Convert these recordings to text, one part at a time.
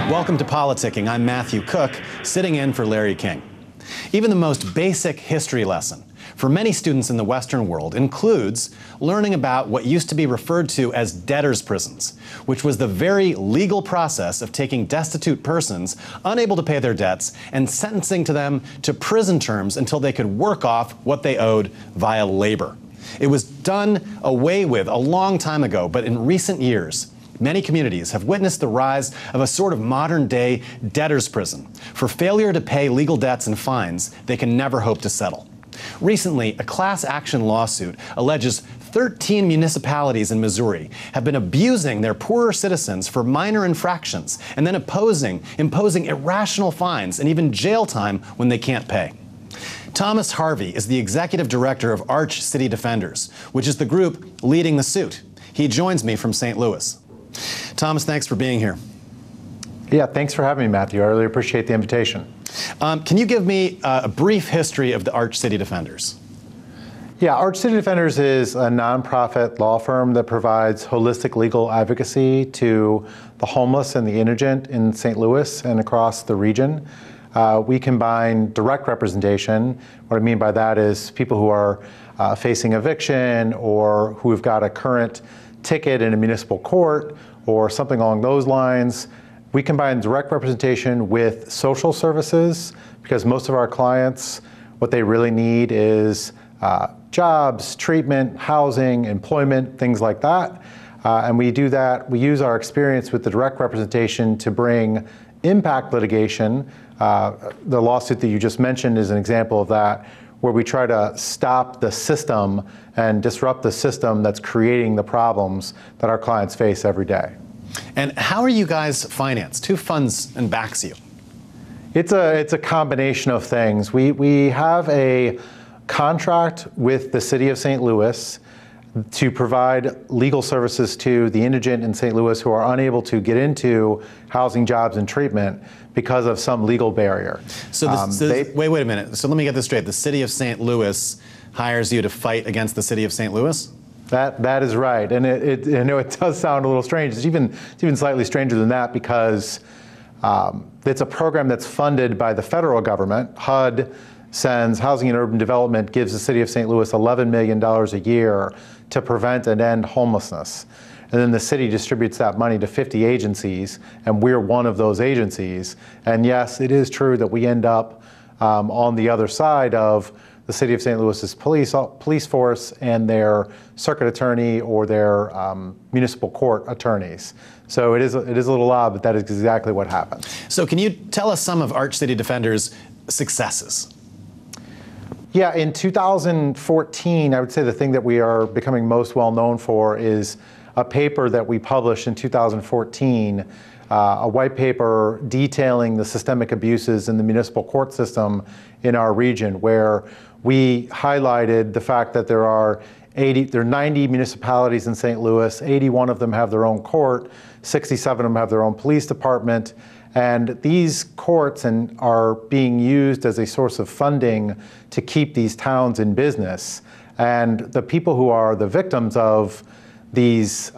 Welcome to Politicking. I'm Matthew Cook, sitting in for Larry King. Even the most basic history lesson for many students in the Western world includes learning about what used to be referred to as debtors' prisons, which was the very legal process of taking destitute persons unable to pay their debts and sentencing to them to prison terms until they could work off what they owed via labor. It was done away with a long time ago, but in recent years, many communities have witnessed the rise of a sort of modern-day debtor's prison for failure to pay legal debts and fines they can never hope to settle. Recently, a class action lawsuit alleges 13 municipalities in Missouri have been abusing their poorer citizens for minor infractions and then imposing irrational fines and even jail time when they can't pay. Thomas Harvey is the executive director of Arch City Defenders, which is the group leading the suit. He joins me from St. Louis. Thomas, thanks for being here. Yeah, thanks for having me, Matthew. I really appreciate the invitation. Can you give me a brief history of the Arch City Defenders? Yeah, Arch City Defenders is a nonprofit law firm that provides holistic legal advocacy to the homeless and the indigent in St. Louis and across the region. We combine direct representation. What I mean by that is people who are facing eviction or who have got a current ticket in a municipal court or something along those lines. We combine direct representation with social services because most of our clients, what they really need is jobs, treatment, housing, employment, things like that. And we do that, we use our experience with the direct representation to bring impact litigation. The lawsuit that you just mentioned is an example of that, where we try to stop the system and disrupt the system that's creating the problems that our clients face every day. And how are you guys financed? Who funds and backs you? It's a combination of things. We have a contract with the city of St. Louis to provide legal services to the indigent in St. Louis who are unable to get into housing, jobs, and treatment because of some legal barrier. So, wait a minute. So let me get this straight. The city of St. Louis hires you to fight against the city of St. Louis? That is right, and I know it does sound a little strange. It's even slightly stranger than that because it's a program that's funded by the federal government. HUD sends Housing and Urban Development gives the city of St. Louis $11 million a year to prevent and end homelessness. And then the city distributes that money to 50 agencies, and we're one of those agencies. And yes, it is true that we end up on the other side of the city of St. Louis's police force and their circuit attorney or their municipal court attorneys. So it is a little odd, but that is exactly what happens. So can you tell us some of Arch City Defenders' successes? Yeah, in 2014, I would say the thing that we are becoming most well known for is a paper that we published in 2014, a white paper detailing the systemic abuses in the municipal court system in our region, where we highlighted the fact that there are 90 municipalities in St. Louis, 81 of them have their own court, 67 of them have their own police department, and these courts are being used as a source of funding to keep these towns in business. And the people who are the victims of these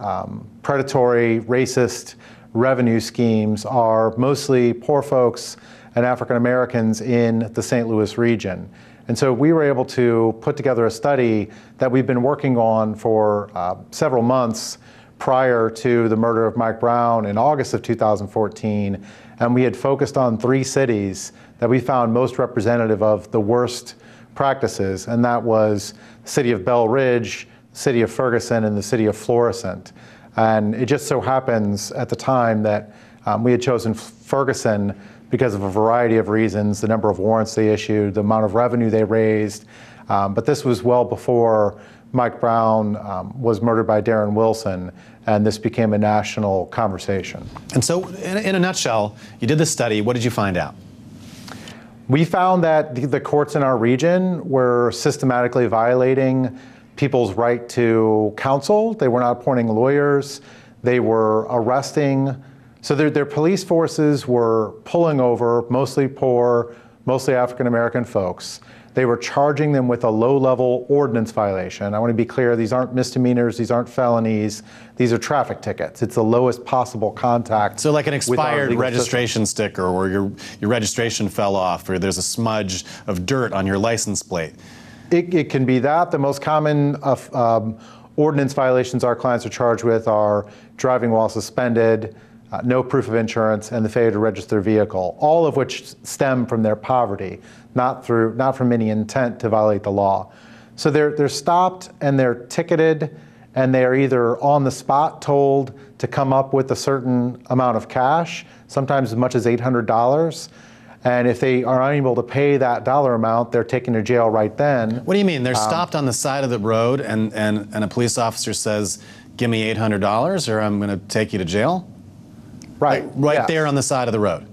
predatory, racist revenue schemes are mostly poor folks and African Americans in the St. Louis region. And so we were able to put together a study that we've been working on for several months prior to the murder of Mike Brown in August of 2014. And we had focused on 3 cities that we found most representative of the worst practices, and that was the city of Bell Ridge, the city of Ferguson, and the city of Florissant. And it just so happens at the time that we had chosen Ferguson because of a variety of reasons, the number of warrants they issued, the amount of revenue they raised. But this was well before Mike Brown was murdered by Darren Wilson, and this became a national conversation. And so, in a nutshell, you did this study. What did you find out? We found that the courts in our region were systematically violating people's right to counsel. They were not appointing lawyers. They were arresting. So their police forces were pulling over mostly poor, mostly African American folks. they were charging them with a low-level ordinance violation. I want to be clear, these aren't misdemeanors, these aren't felonies, these are traffic tickets. It's the lowest possible contact. So like an expired registration sticker, or your registration fell off, or there's a smudge of dirt on your license plate. It can be that. The most common ordinance violations our clients are charged with are driving while suspended, no proof of insurance, and the failure to register their vehicle, all of which stem from their poverty, not from any intent to violate the law. So they're stopped and they're ticketed, and they are either on the spot told to come up with a certain amount of cash, sometimes as much as $800. And if they are unable to pay that dollar amount, they're taken to jail right then. What do you mean? They're stopped on the side of the road and a police officer says, give me $800 or I'm going to take you to jail? Right. Right there on the side of the road.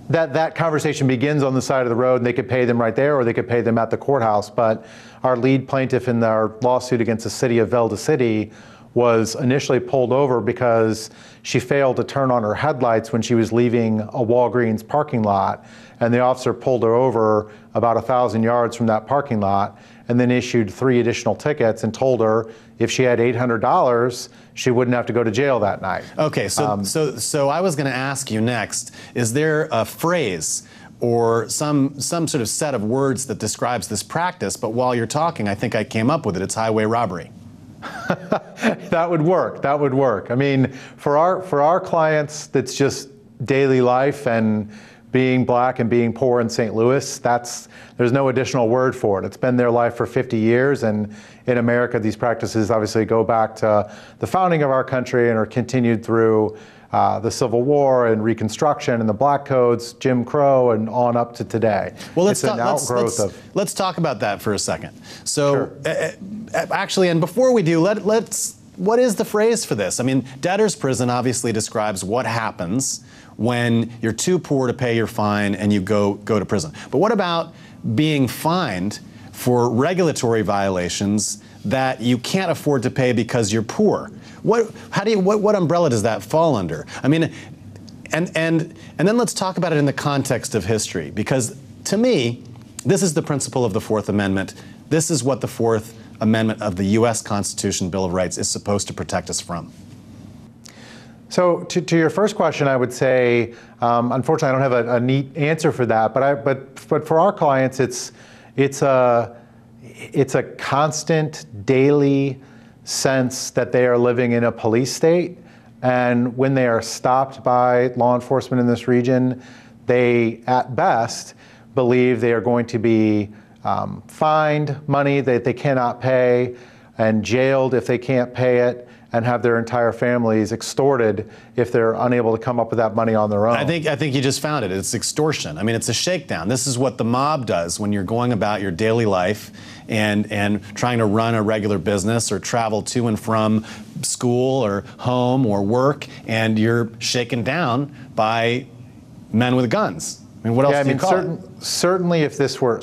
That conversation begins on the side of the road, and they could pay them right there, or they could pay them at the courthouse. But our lead plaintiff in our lawsuit against the city of Velda City was initially pulled over because she failed to turn on her headlights when she was leaving a Walgreens parking lot. And the officer pulled her over about 1,000 yards from that parking lot and then issued 3 additional tickets and told her if she had $800, she wouldn't have to go to jail that night. Okay, so I was going to ask you next, is there a phrase or some sort of set of words that describes this practice? But while you're talking, I think I came up with it. It's highway robbery. That would work. That would work. I mean, for our clients, that's just daily life, and being black and being poor in St. Louis, there's no additional word for it. It's been their life for 50 years, and in America, these practices obviously go back to the founding of our country and are continued through the Civil War and Reconstruction and the Black Codes, Jim Crow, and on up to today. Well, let's talk about that for a second. So, sure. Actually, and before we do, what is the phrase for this? I mean, debtor's prison obviously describes what happens when you're too poor to pay your fine and you go to prison. But what about being fined for regulatory violations that you can't afford to pay because you're poor? What umbrella does that fall under? I mean, and then let's talk about it in the context of history, because to me, this is the principle of the Fourth Amendment. This is what the Fourth Amendment of the U.S. Constitution Bill of Rights is supposed to protect us from. So to your first question, I would say, unfortunately, I don't have a neat answer for that. But for our clients, it's a constant daily sense that they are living in a police state, and when they are stopped by law enforcement in this region, they at best believe they are going to be fined money that they cannot pay and jailed if they can't pay it, and have their entire families extorted if they're unable to come up with that money on their own. I think you just found it. It's extortion. I mean, it's a shakedown. This is what the mob does when you're going about your daily life and trying to run a regular business or travel to and from school or home or work, and you're shaken down by men with guns. I mean, what else do you call it? Certainly if these were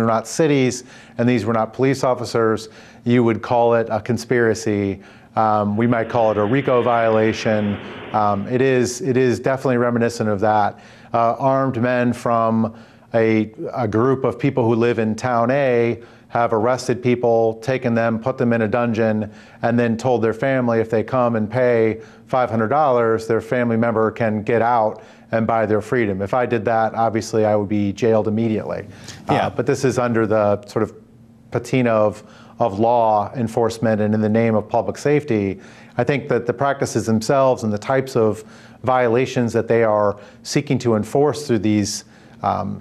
not cities and these were not police officers, you would call it a conspiracy. We might call it a RICO violation. It is definitely reminiscent of that. Armed men from a group of people who live in town A have arrested people, taken them, put them in a dungeon, and then told their family if they come and pay $500, their family member can get out and buy their freedom. If I did that, obviously I would be jailed immediately. Yeah. But this is under the sort of patina of law enforcement and in the name of public safety. I think that the practices themselves and the types of violations that they are seeking to enforce through these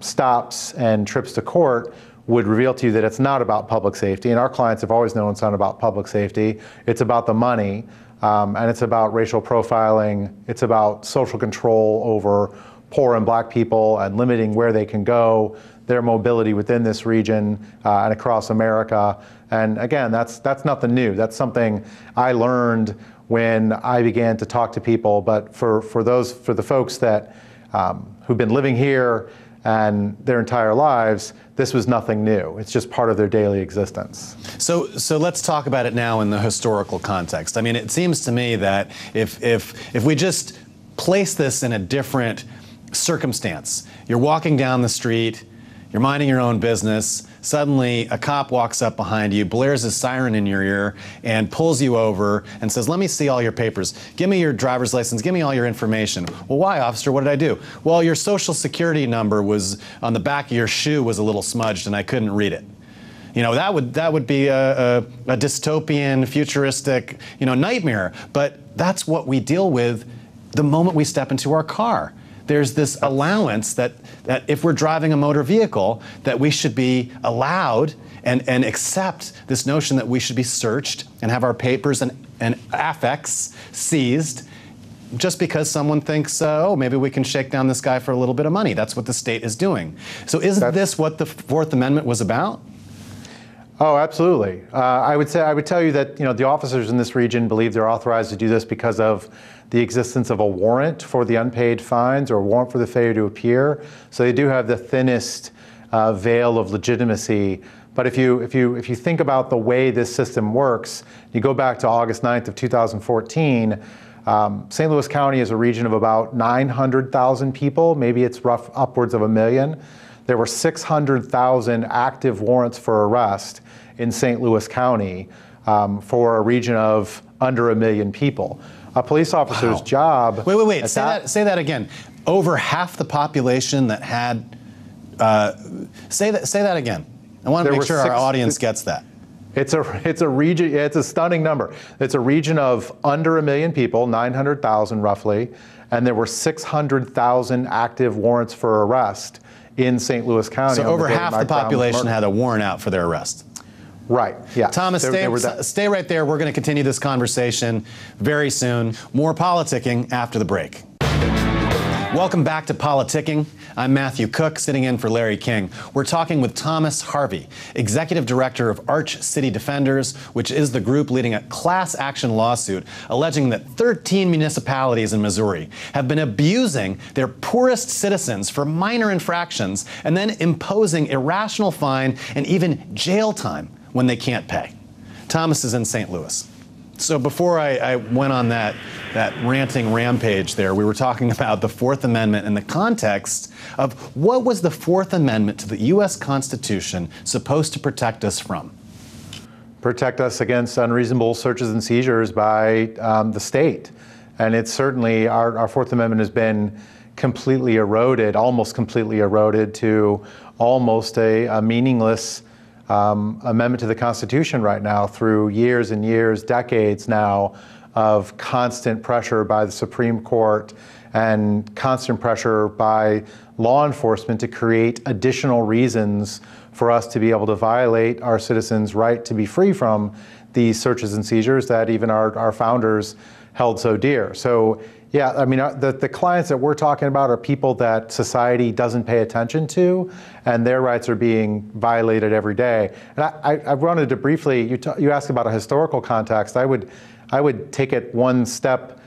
stops and trips to court would reveal to you that it's not about public safety. And our clients have always known it's not about public safety. It's about the money, and it's about racial profiling. It's about social control over poor and black people and limiting where they can go, their mobility within this region and across America. And again, that's nothing new. That's something I learned when I began to talk to people. But for the folks that who've been living here and their entire lives, this was nothing new. It's just part of their daily existence. So let's talk about it now in the historical context. I mean, it seems to me that if we just place this in a different circumstance, you're walking down the street, You're minding your own business. Suddenly, a cop walks up behind you, blares his siren in your ear, and pulls you over and says, let me see all your papers. Give me your driver's license. Give me all your information. Well, why, officer? What did I do? Well, your social security number was on the back of your shoe was a little smudged, and I couldn't read it. You know, that would be a dystopian, futuristic, nightmare. But that's what we deal with the moment we step into our car. There's this allowance that if we're driving a motor vehicle, that we should be allowed and accept this notion that we should be searched and have our papers and affects seized just because someone thinks, oh, maybe we can shake down this guy for a little bit of money. That's what the state is doing. So isn't this what the Fourth Amendment was about? Oh, absolutely. I would tell you that the officers in this region believe they're authorized to do this because of the existence of a warrant for the unpaid fines or a warrant for the failure to appear. So they do have the thinnest veil of legitimacy. But if you think about the way this system works, you go back to August 9th of 2014. St. Louis County is a region of about 900,000 people. Maybe it's rough upwards of 1 million. There were 600,000 active warrants for arrest in St. Louis County for a region of under 1 million people. A police officer's job... Wait. Say that again. Over half the population that had... say that again. I want to make sure our audience gets that. It's a region, it's a stunning number. It's a region of under 1 million people, 900,000 roughly, and there were 600,000 active warrants for arrest in St. Louis County. So over half the population had a warrant out for their arrest. Right, yeah. Thomas, stay right there. We're going to continue this conversation very soon. More politicking after the break. Welcome back to Politicking. I'm Matthew Cook, sitting in for Larry King. We're talking with Thomas Harvey, Executive Director of Arch City Defenders, which is the group leading a class action lawsuit alleging that 13 municipalities in Missouri have been abusing their poorest citizens for minor infractions and then imposing irrational fine and even jail time when they can't pay. Thomas is in St. Louis. So before I went on that ranting rampage there, we were talking about the Fourth Amendment in the context of what was the Fourth Amendment to the U.S. Constitution supposed to protect us from? Protect us against unreasonable searches and seizures by the state. And it's certainly, our Fourth Amendment has been completely eroded, almost completely eroded to almost a meaningless amendment to the Constitution right now through years and years, decades now of constant pressure by the Supreme Court and constant pressure by law enforcement to create additional reasons for us to be able to violate our citizens' right to be free from these searches and seizures that even our founders held so dear. So yeah, I mean, the clients that we're talking about are people that society doesn't pay attention to, and their rights are being violated every day. And I wanted to briefly, you asked about a historical context. I would take it one step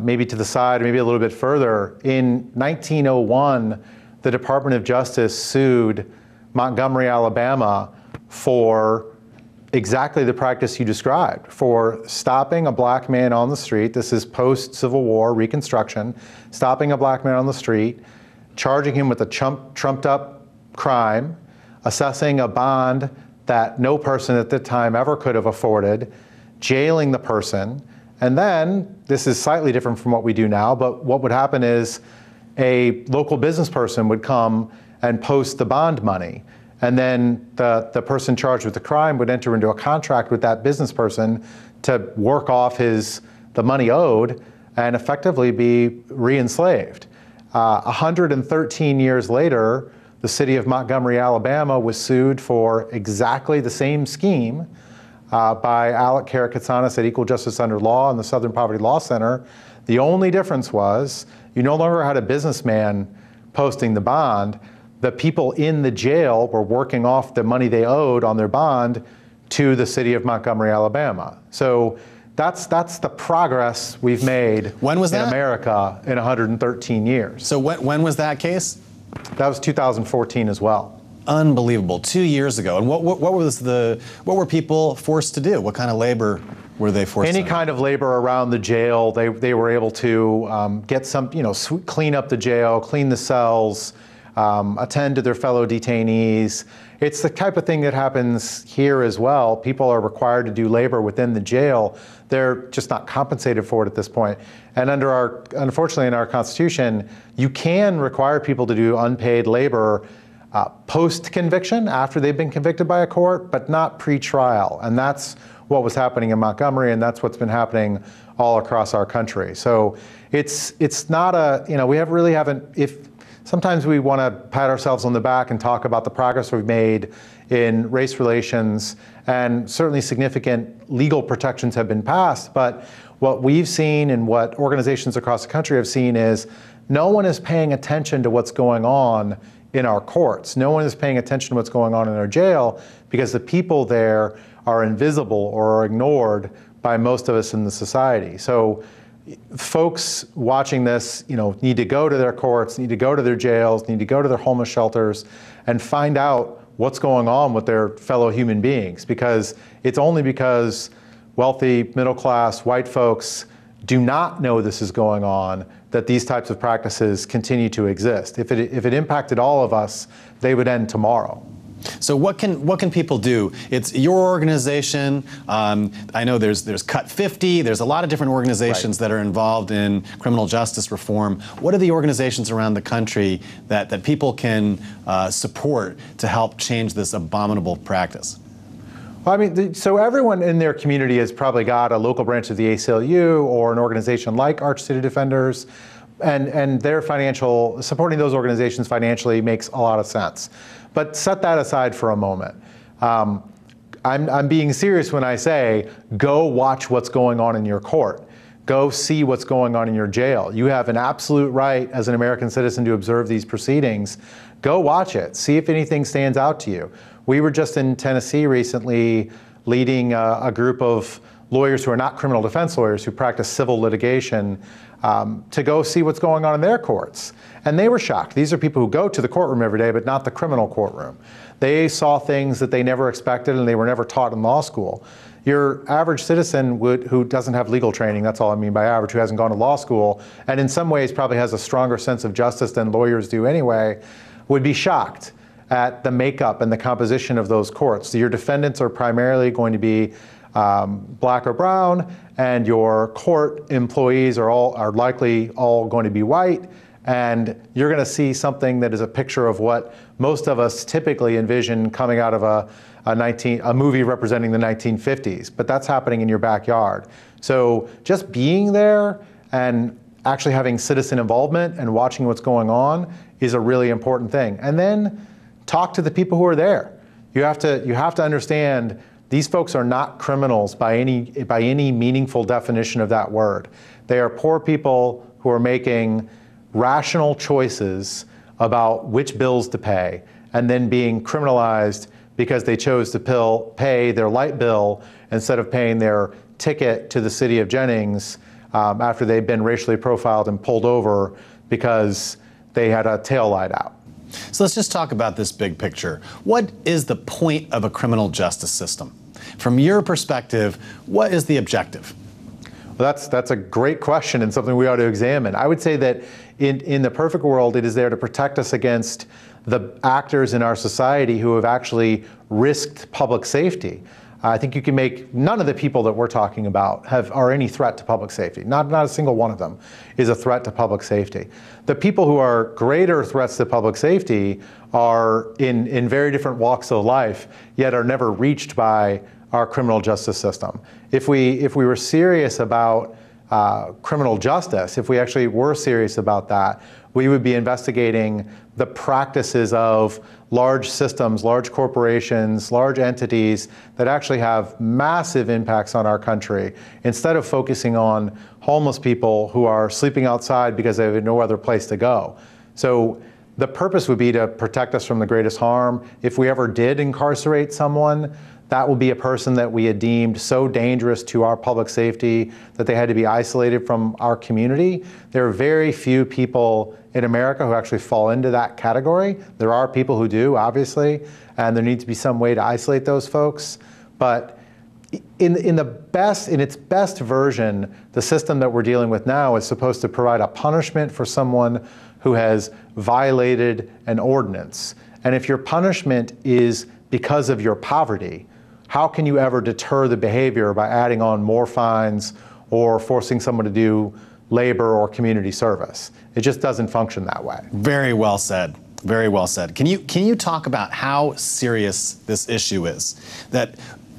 maybe to the side, maybe a little bit further. In 1901, the Department of Justice sued Montgomery, Alabama for exactly the practice you described, for stopping a black man on the street. This is post-Civil War Reconstruction, stopping a black man on the street, charging him with a trumped up crime, assessing a bond that no person at the time ever could have afforded, jailing the person, and then, this is slightly different from what we do now, but what would happen is a local business person would come and post the bond money. And then the person charged with the crime would enter into a contract with that business person to work off the money owed and effectively be re-enslaved. 113 years later, the city of Montgomery, Alabama was sued for exactly the same scheme by Alec Karakatsanis at Equal Justice Under Law and the Southern Poverty Law Center. The only difference was you no longer had a businessman posting the bond. The people in the jail were working off the money they owed on their bond to the city of Montgomery, Alabama. So that's the progress we've made in America in 113 years. So when was that case? That was 2014 as well. Unbelievable, 2 years ago. And what were people forced to do? What kind of labor were they forced to do? Any kind of labor around the jail. They were able to get some, clean up the jail, clean the cells, attend to their fellow detainees. It's the type of thing that happens here as well. People are required to do labor within the jail. They're just not compensated for it at this point. And unfortunately in our Constitution, you can require people to do unpaid labor post-conviction, after they've been convicted by a court, but not pre-trial. And that's what was happening in Montgomery, and that's what's been happening all across our country. So it's not a, we really haven't, sometimes we want to pat ourselves on the back and talk about the progress we've made in race relations, and certainly significant legal protections have been passed, but what we've seen and what organizations across the country have seen is no one is paying attention to what's going on in our courts. No one is paying attention to what's going on in our jail because the people there are invisible or are ignored by most of us in the society. So folks watching this, need to go to their courts, need to go to their jails, need to go to their homeless shelters and find out what's going on with their fellow human beings, because it's only because wealthy, middle-class, white folks do not know this is going on that these types of practices continue to exist. If it impacted all of us, they would end tomorrow. So what can people do? It's your organization. I know there's Cut 50. There's a lot of different organizations that are involved in criminal justice reform. What are the organizations around the country that people can support to help change this abominable practice? Well, so everyone in their community has probably got a local branch of the ACLU or an organization like Arch City Defenders, and their supporting those organizations financially makes a lot of sense. But set that aside for a moment. I'm being serious when I say, go watch what's going on in your court. Go see what's going on in your jail. You have an absolute right as an American citizen to observe these proceedings. Go watch it. See if anything stands out to you. We were just in Tennessee recently leading a group of lawyers who are not criminal defense lawyers, who practice civil litigation, to go see what's going on in their courts. And they were shocked. These are people who go to the courtroom every day, but not the criminal courtroom. They saw things that they never expected and they were never taught in law school. Your average citizen who doesn't have legal training, that's all I mean by average, who hasn't gone to law school, and in some ways probably has a stronger sense of justice than lawyers do anyway, would be shocked at the makeup and the composition of those courts. So your defendants are primarily going to be black or brown, and your court employees are likely all going to be white, and you're going to see something that is a picture of what most of us typically envision coming out of a movie representing the 1950s, but that's happening in your backyard. So just being there and actually having citizen involvement and watching what's going on is a really important thing. And then talk to the people who are there. You have to understand these folks are not criminals by any meaningful definition of that word. They are poor people who are making rational choices about which bills to pay and then being criminalized because they chose to pay their light bill instead of paying their ticket to the city of Jennings after they've been racially profiled and pulled over because they had a tail light out. So let's just talk about this big picture. What is the point of a criminal justice system? From your perspective, what is the objective? Well, that's a great question and something we ought to examine. I would say that in the perfect world, it is there to protect us against the actors in our society who have actually risked public safety. I think you can make none of the people that we're talking about are any threat to public safety. Not a single one of them is a threat to public safety. The people who are greater threats to public safety are in very different walks of life, yet are never reached by our criminal justice system. If we were serious about criminal justice, if we actually were serious about that, we would be investigating the practices of large systems, large corporations, large entities that actually have massive impacts on our country, instead of focusing on homeless people who are sleeping outside because they have no other place to go. So the purpose would be to protect us from the greatest harm. If we ever did incarcerate someone, that would be a person that we had deemed so dangerous to our public safety that they had to be isolated from our community. There are very few people in America who actually fall into that category. There are people who do, obviously, and there needs to be some way to isolate those folks. But in its best version, the system that we're dealing with now is supposed to provide a punishment for someone who has violated an ordinance. And if your punishment is because of your poverty, how can you ever deter the behavior by adding on more fines or forcing someone to do labor or community service? It just doesn't function that way. Very well said. Very well said. Can you talk about how serious this issue is? That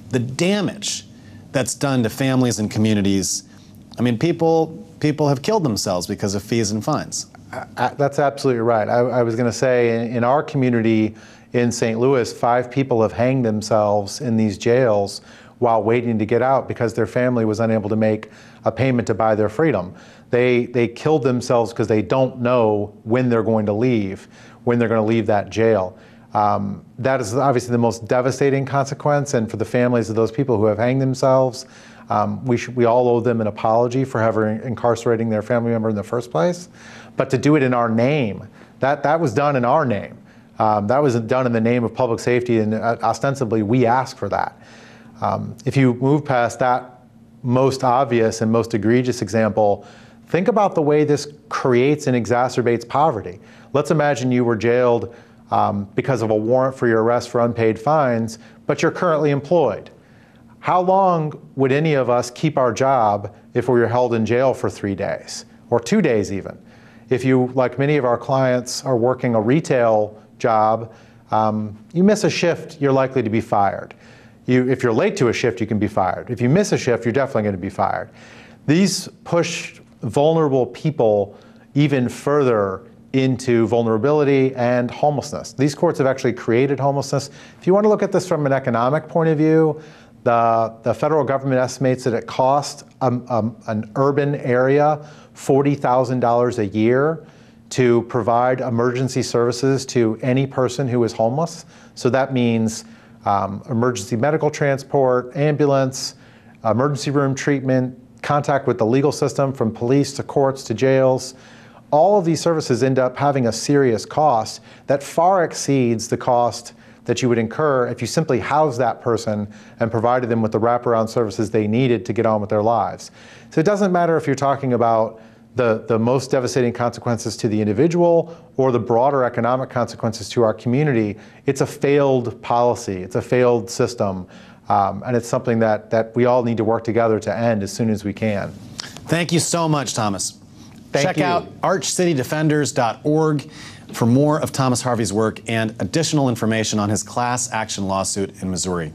the damage that's done to families and communities, I mean, people have killed themselves because of fees and fines. That's absolutely right. I was going to say, in our community in St. Louis, 5 people have hanged themselves in these jails while waiting to get out because their family was unable to make a payment to buy their freedom. They killed themselves because they don't know when they're going to leave, when they're going to leave that jail. That is obviously the most devastating consequence, and for the families of those people who have hanged themselves, we all owe them an apology for ever incarcerating their family member in the first place. But to do it in our name, that was done in our name. That was done in the name of public safety, and ostensibly we asked for that. If you move past that most obvious and most egregious example, think about the way this creates and exacerbates poverty. Let's imagine you were jailed because of a warrant for your arrest for unpaid fines, but you're currently employed. How long would any of us keep our job if we were held in jail for 3 days, or 2 days even? If you, like many of our clients, are working a retail job, you miss a shift, you're likely to be fired. If you're late to a shift, you can be fired. If you miss a shift, you're definitely going to be fired. These push vulnerable people even further into vulnerability and homelessness. These courts have actually created homelessness. If you want to look at this from an economic point of view, the federal government estimates that it costs an urban area $40,000 a year to provide emergency services to any person who is homeless. So that means emergency medical transport, ambulance, emergency room treatment, contact with the legal system from police to courts to jails. All of these services end up having a serious cost that far exceeds the cost that you would incur if you simply housed that person and provided them with the wraparound services they needed to get on with their lives. So it doesn't matter if you're talking about the most devastating consequences to the individual or the broader economic consequences to our community. It's a failed policy, it's a failed system, and it's something that we all need to work together to end as soon as we can. Thank you so much, Thomas. Thank you. Check out archcitydefenders.org for more of Thomas Harvey's work and additional information on his class action lawsuit in Missouri.